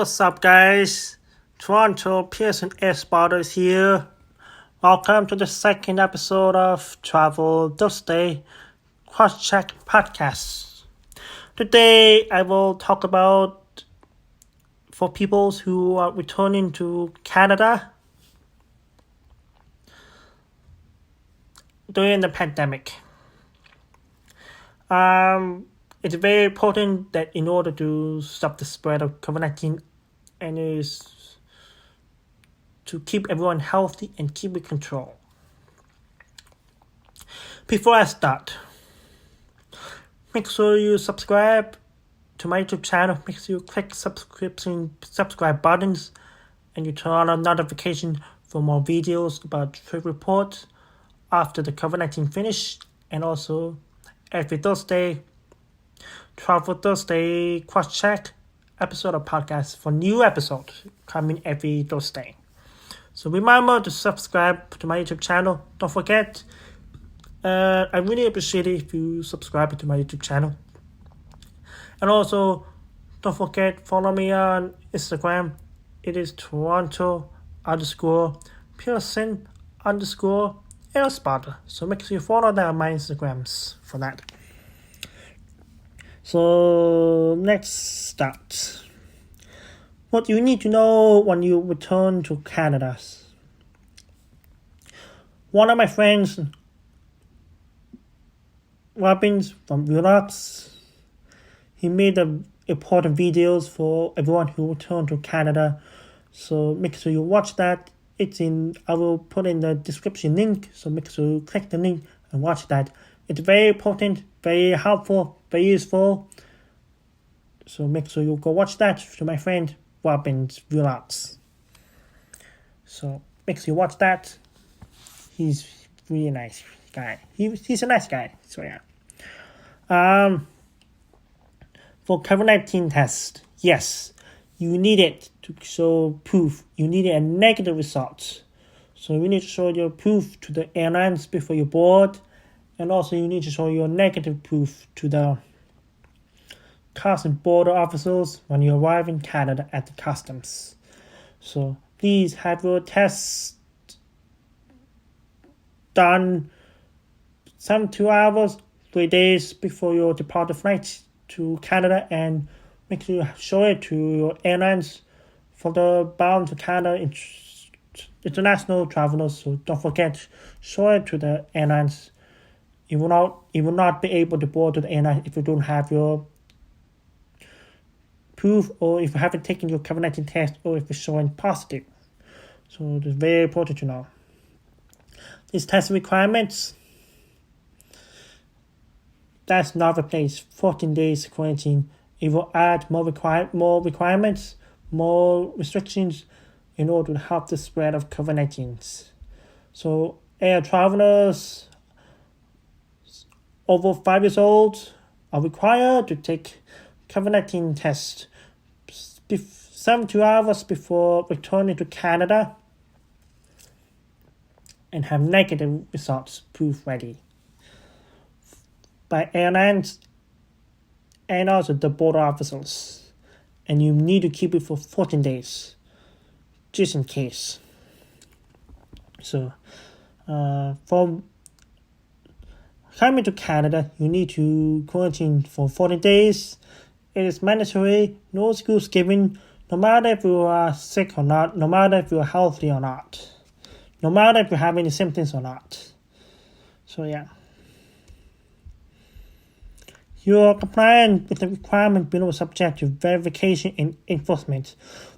What's up, guys? Toronto Pearson Airspotter is here. Welcome to the second episode of Travel Thursday Crosscheck podcast. Today, I will talk about for people who are returning to Canada during the pandemic. It's very important that in order to stop the spread of COVID-19 and is to keep everyone healthy and keep in control. Before I start, make sure you subscribe to my YouTube channel. Make sure you click subscribe buttons and you turn on notification for more videos about trip reports after the COVID-19 finish, and also every Thursday, Travel Thursday Crosscheck episode of podcast for new episodes coming every Thursday. So remember to subscribe to my YouTube channel. Don't forget, I really appreciate it if you subscribe to my YouTube channel. And also, don't forget, follow me on Instagram. It is Toronto_Pearson_Airspotter. So make sure you follow that on my Instagrams for that. So let's start. What you need to know when you return to Canada. One of my friends, Robin from Vuelogs, he made important videos for everyone who returned to Canada. So make sure you watch that. I will put in the description link. So make sure you click the link and watch that. It's very important, very helpful, very useful. So make sure you go watch that to my friend Robin's Vuelogs. So make sure you watch that. He's really nice guy. He's a nice guy. So yeah. For COVID-19 test, yes, you need it to show proof. You need a negative result. So you need to show your proof to the airlines before you board. And also you need to show your negative proof to the Customs and Border officers when you arrive in Canada at the customs. So please have your test done 72 hours, 3 days before your departure flight to Canada, and make sure you show it to your airlines for the bound to Canada international travelers. So don't forget, show it to the airlines. You will not be able to board to the airline if you don't have your proof, or if you haven't taken your COVID-19 test, or if it's showing positive. So it's very important to know. These test requirements, that's not replace 14 days quarantine. It will add more requirements, more restrictions in order to help the spread of COVID-19. So air travelers over 5 years old are required to take COVID-19 test 72 hours before returning to Canada and have negative results proof ready by airlines and also the border officers. And you need to keep it for 14 days just in case. So for coming to Canada, you need to quarantine for 14 days. It is mandatory, no excuse given, no matter if you are sick or not, no matter if you are healthy or not, no matter if you have any symptoms or not. So yeah. Your compliance with the requirement below is subject to verification and enforcement.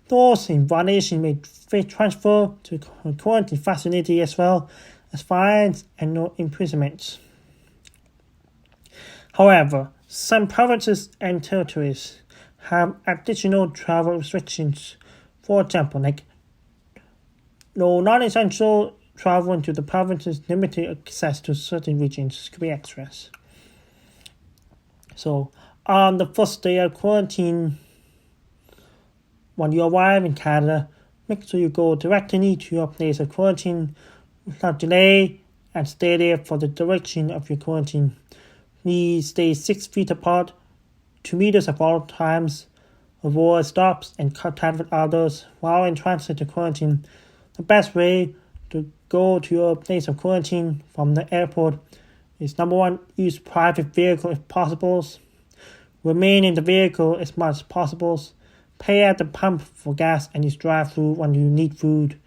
Those in violation may face transfer to a quarantine facility as well as fines and no imprisonment. However, some provinces and territories have additional travel restrictions. For example, like no non-essential travel into the provinces, limited access to certain regions could be extras. So on the first day of quarantine, when you arrive in Canada, make sure you go directly to your place of quarantine without delay and stay there for the duration of your quarantine. Please stay 6 feet apart, 2 meters at all times, avoid stops and contact with others while in transit to quarantine. The best way to go to your place of quarantine from the airport is number 1, use private vehicle if possible. Remain in the vehicle as much as possible. Pay at the pump for gas and use drive-through when you need food.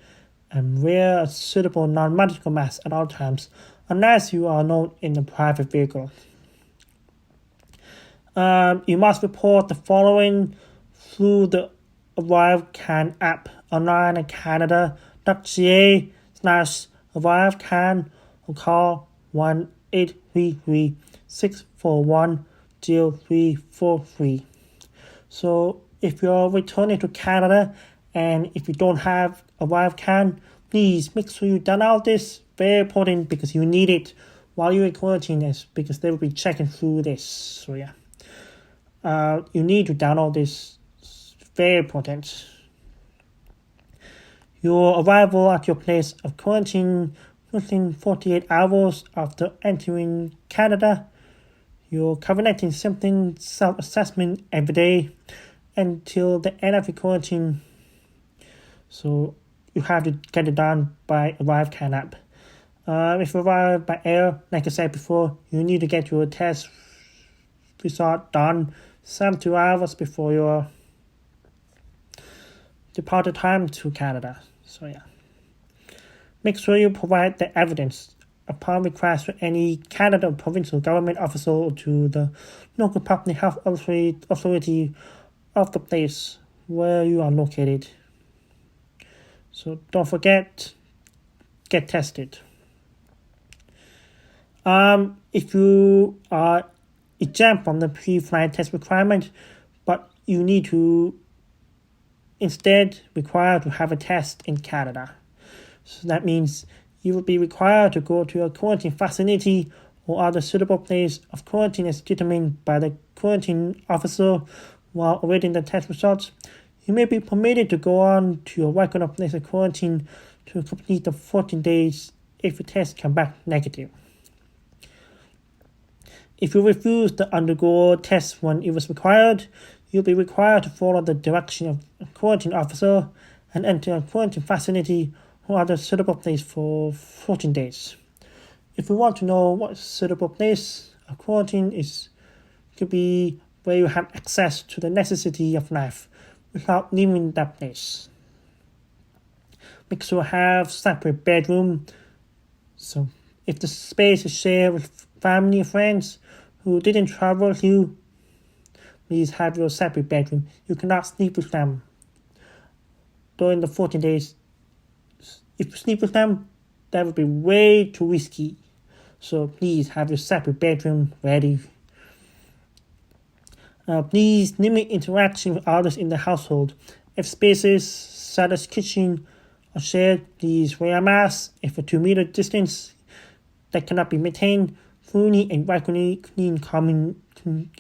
And wear a suitable non-medical mask at all times, unless you are not in the private vehicle. You must report the following through the ArriveCan app online at canada.ca/ArriveCan or call 1-833-641-0343. So if you're returning to Canada and if you don't have ArriveCan, please make sure you download this. Very important because you need it while you're in quarantine, because they will be checking through this. So yeah, you need to download this. It's very important. Your arrival at your place of quarantine within 48 hours after entering Canada. Your COVID-19 symptom self-assessment every day until the end of your quarantine. So you have to get it done by ArriveCan app. If you arrive by air, like I said before, you need to get your test result done 72 hours before your departure time to Canada. So yeah. Make sure you provide the evidence upon request to any Canada provincial government officer or to the local public health authority of the place where you are located. So don't forget, get tested. If you are exempt from the pre-flight test requirement, but you need to instead require to have a test in Canada. So that means you will be required to go to a quarantine facility or other suitable place of quarantine as determined by the quarantine officer while awaiting the test results. You may be permitted to go on to your regular place of quarantine to complete the 14 days if the test comes back negative. If you refuse to undergo a test when it was required, you'll be required to follow the direction of a quarantine officer and enter a quarantine facility or other suitable place for 14 days. If you want to know what suitable place of quarantine is, it could be where you have access to the necessity of life without leaving that place. Make sure you have separate bedroom. So if the space is shared with family or friends who didn't travel with you, please have your separate bedroom. You cannot sleep with them during the 14 days. If you sleep with them, that would be way too risky. So please have your separate bedroom ready. Please limit interaction with others in the household. If spaces such as kitchen are shared, please wear a mask. If a 2-meter distance that cannot be maintained, fully and regularly clean common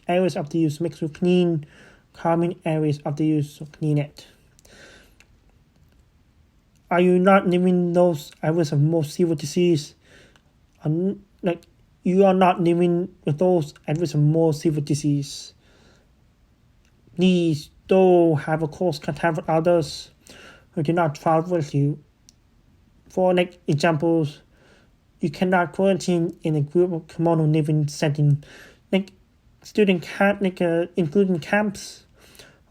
areas of the use. Make sure clean common areas of the use, so clean it. Are you not living those areas of more severe disease? You are not living with those areas of more severe disease. Please don't have a close contact with others who do not travel with you. For examples, you cannot quarantine in a group of communal living setting, student camp, including camps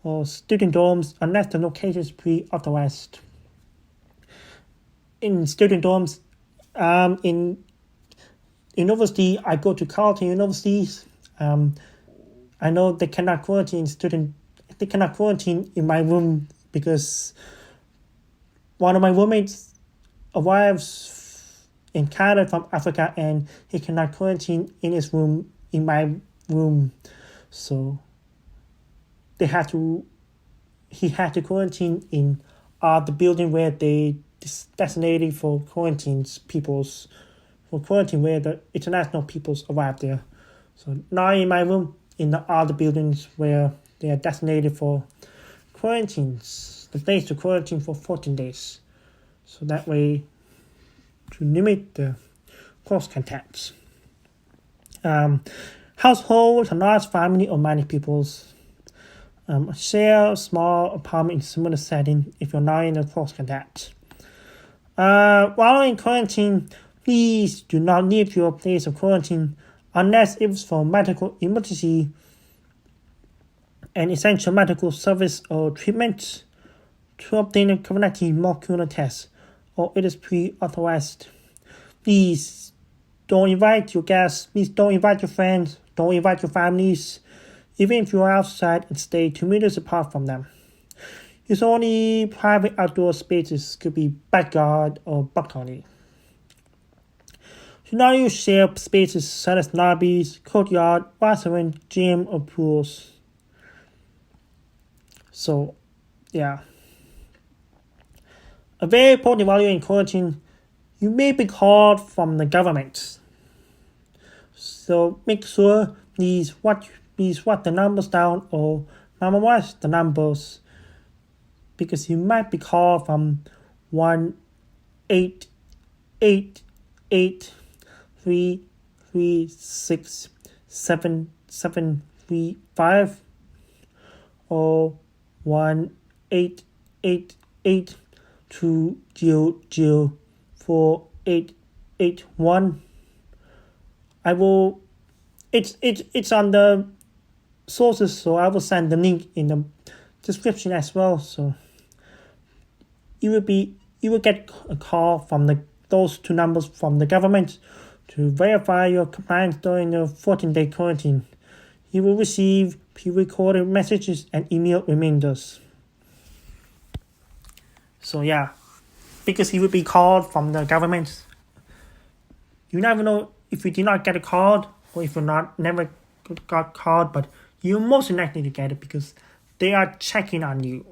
or student dorms, unless the location is pre-authorized. In student dorms, in university, I go to college and universities. I know they cannot quarantine in my room because one of my roommates arrives in Canada from Africa and he cannot quarantine in his room, in my room. So he had to quarantine in the building where they designated for quarantine where the international peoples arrive there. So not in my room, in the other buildings where they are designated for quarantines, the place to quarantine for 14 days. So that way, to limit the close contacts. Household, a large family or many peoples. Share a small apartment in similar setting if you're not in a close contact. While in quarantine, please do not leave your place of quarantine unless it's for medical emergency, an essential medical service or treatment, to obtain a COVID-19 molecular test, or it is pre-authorized. Please don't invite your guests. Please don't invite your friends. Don't invite your families. Even if you are outside, and stay 2 meters apart from them. Use only private outdoor spaces, could be backyard or balcony. Do not use shared spaces such as lobbies, courtyard, restaurant, gym, or pools. So, yeah. A very important while you're in quarantine, you may be called from the government. So make sure please write the numbers down or memorize the numbers, because you might be called from 1-888-336-7735 or 1-888-200-4881. It's on the sources, so I will send the link in the description as well. So you will get a call from those two numbers from the government to verify your compliance during the 14-day quarantine. You will receive pre-recorded messages and email reminders. So yeah, because you will be called from the government. You never know if you did not get a call or if you never got called, but you're most likely to get it because they are checking on you.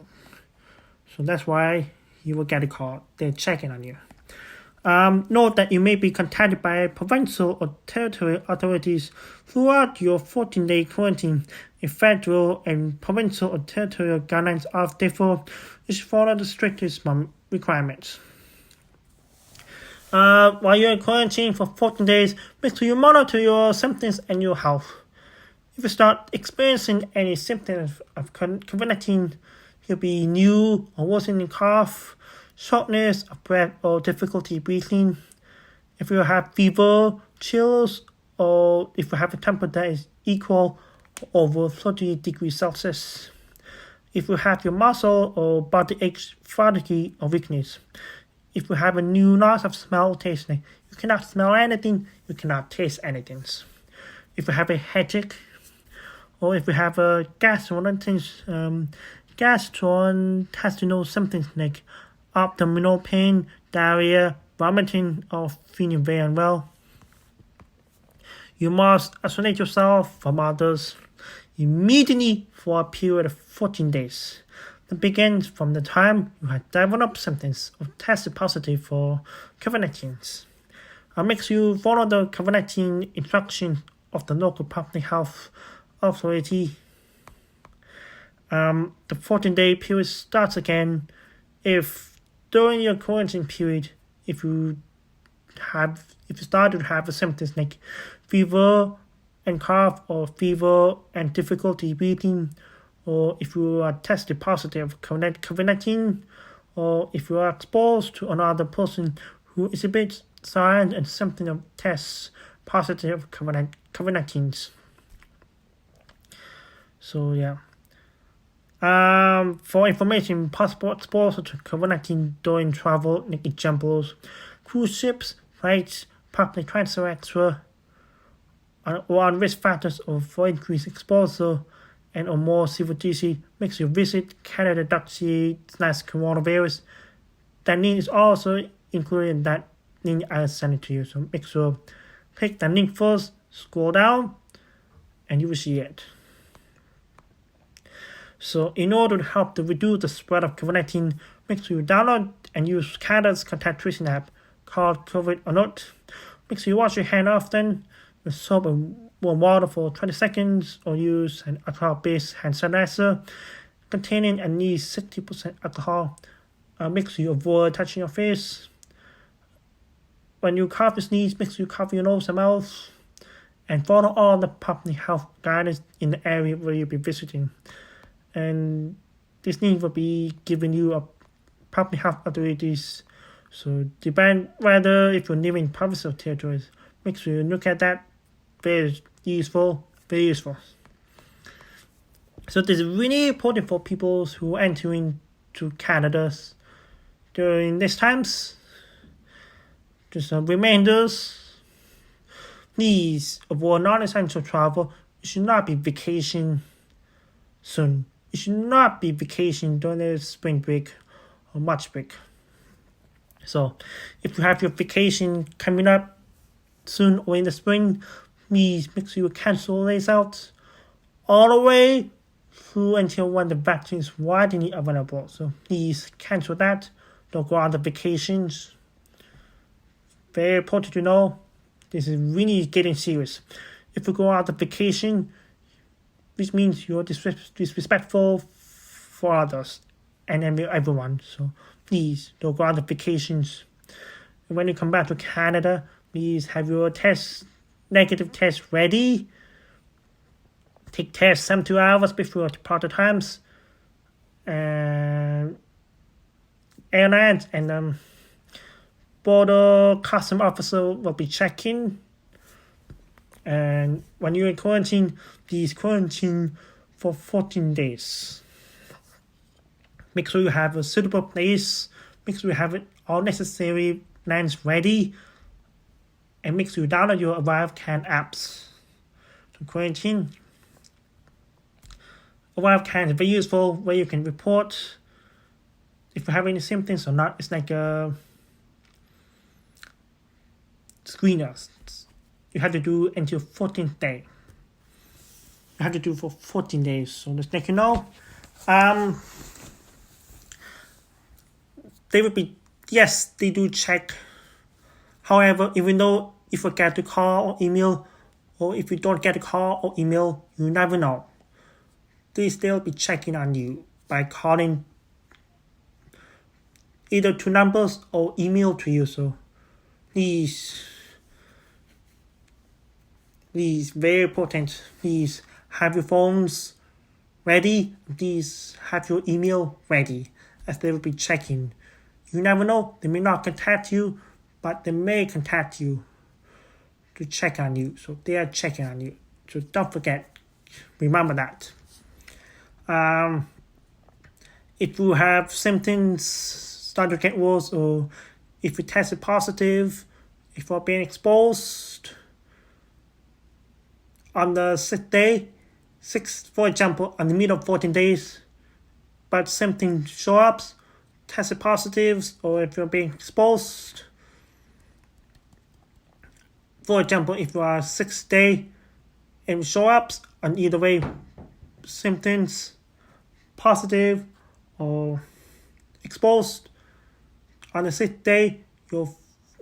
So that's why you will get a call. They're checking on you. Note that you may be contacted by provincial or territorial authorities throughout your 14-day quarantine if federal and provincial or territorial guidelines are different, which follow the strictest requirements. While you're in quarantine for 14 days, make sure you monitor your symptoms and your health. If you start experiencing any symptoms of COVID-19, it could be new or worsening cough, shortness of breath, or difficulty breathing. If you have fever, chills, or if you have a temperature that is equal or over 30 degrees Celsius. If you have your muscle or body aches, fatigue, or weakness. If you have a new loss of smell, tasting, you cannot smell anything, you cannot taste anything. If you have a headache, or if you have a gastrointestinal symptoms like abdominal pain, diarrhea, vomiting, or feeling very unwell, you must isolate yourself from others immediately for a period of 14 days. That begins from the time you have developed symptoms or tested positive for COVID-19. Make sure you follow the COVID-19 instructions of the local public health authority. The 14-day period starts again if during your quarantine period, if you started to have symptoms like fever and cough, or fever and difficulty breathing, or if you are tested positive for COVID-19, or if you are exposed to another person who exhibits signs and symptoms of tests positive for COVID-19. So yeah. For information, possible exposure to COVID-19 during travel, like examples, cruise ships, flights, public transport, etc., or on risk factors for increased exposure and or more severe disease, makes you visit Canada.ca/coronavirus. That link is also included in that link I sent it to you. So make sure click that link first, scroll down, and you will see it. So in order to help to reduce the spread of COVID-19, make sure you download and use Canada's contact tracing app called COVID Alert. Make sure you wash your hands often with soap and warm water for 20 seconds, or use an alcohol-based hand sanitizer containing at least 60% alcohol. Make sure you avoid touching your face. When you cough or sneeze, make sure you cover your nose and mouth. And follow all the public health guidance in the area where you'll be visiting. and Disney will be giving you a public health authorities. So depend whether if you're living in provincial territories, make sure you look at that. Very useful, very useful. So this is really important for people who are entering to Canada during these times. Just some reminders. Please avoid non-essential travel. It should not be vacation soon. It should not be vacation during the spring break or March break. So, if you have your vacation coming up soon or in the spring, please make sure you cancel this out all the way through until when the vaccine is widely available. So, please cancel that. Don't go on the vacations. Very important to know. This is really getting serious. If you go on the vacation, which means you're disrespectful for others and everyone. So please don't go on the vacations. And when you come back to Canada, please have your negative test ready. Take tests 72 hours before departure times. And airlines and border custom officer will be checking. And when you're in quarantine, please quarantine for 14 days. Make sure you have a suitable place. Make sure you have all necessary plans ready. And make sure you download your ArriveCan apps to quarantine. ArriveCan is very useful where you can report if you have any symptoms or not. It's like a screener. You have to do until 14th day. You have to do for 14 days. So just let you know. They will be, yes, they do check. However, even though if you get a call or email, or if you don't get a call or email, you never know. They still be checking on you by calling either 2 numbers or email to you. So please, very important, please have your phones ready. Please have your email ready as they will be checking. You never know, they may not contact you, but they may contact you to check on you. So they are checking on you. So don't forget, remember that. If you have symptoms start to get worse, or if you tested positive, if you're being exposed on the 6th day, for example, on the middle of 14 days, but symptoms show up, tested positives, or if you're being exposed. For example, if you are 6th day and show up on either way, symptoms positive or exposed, on the 6th day, your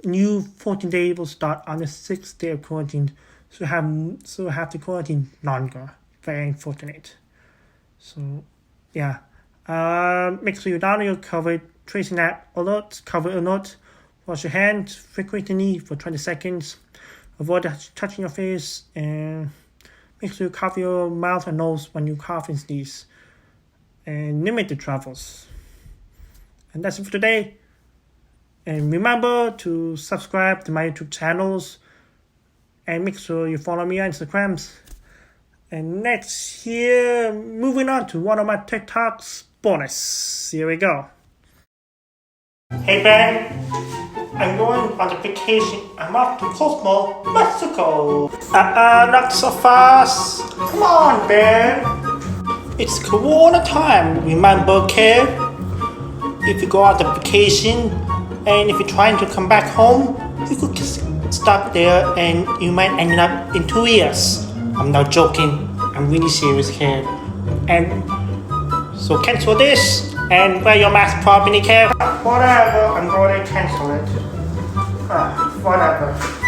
new 14 day will start on the 6th day of quarantine. So have to quarantine longer. Very unfortunate. So yeah. Make sure you download your COVID tracing app alert, COVID alert. Wash your hands frequently for 20 seconds. Avoid touching your face, and make sure you cover your mouth and nose when you cough and sneeze. And limit the travels. And that's it for today. And remember to subscribe to my YouTube channels. And make sure you follow me on Instagrams. And next here, moving on to one of my TikToks bonus. Here we go. Hey Ben, I'm going on a vacation. I'm off to Cosmo, Mexico. Not so fast. Come on, Ben. It's Corona time. Remember, okay? If you go on a vacation and if you're trying to come back home, you could just stop there and you might end up in 2 years. I'm not joking. I'm really serious here. And so cancel this and wear your mask properly, care. Whatever, I'm going to cancel it. Whatever.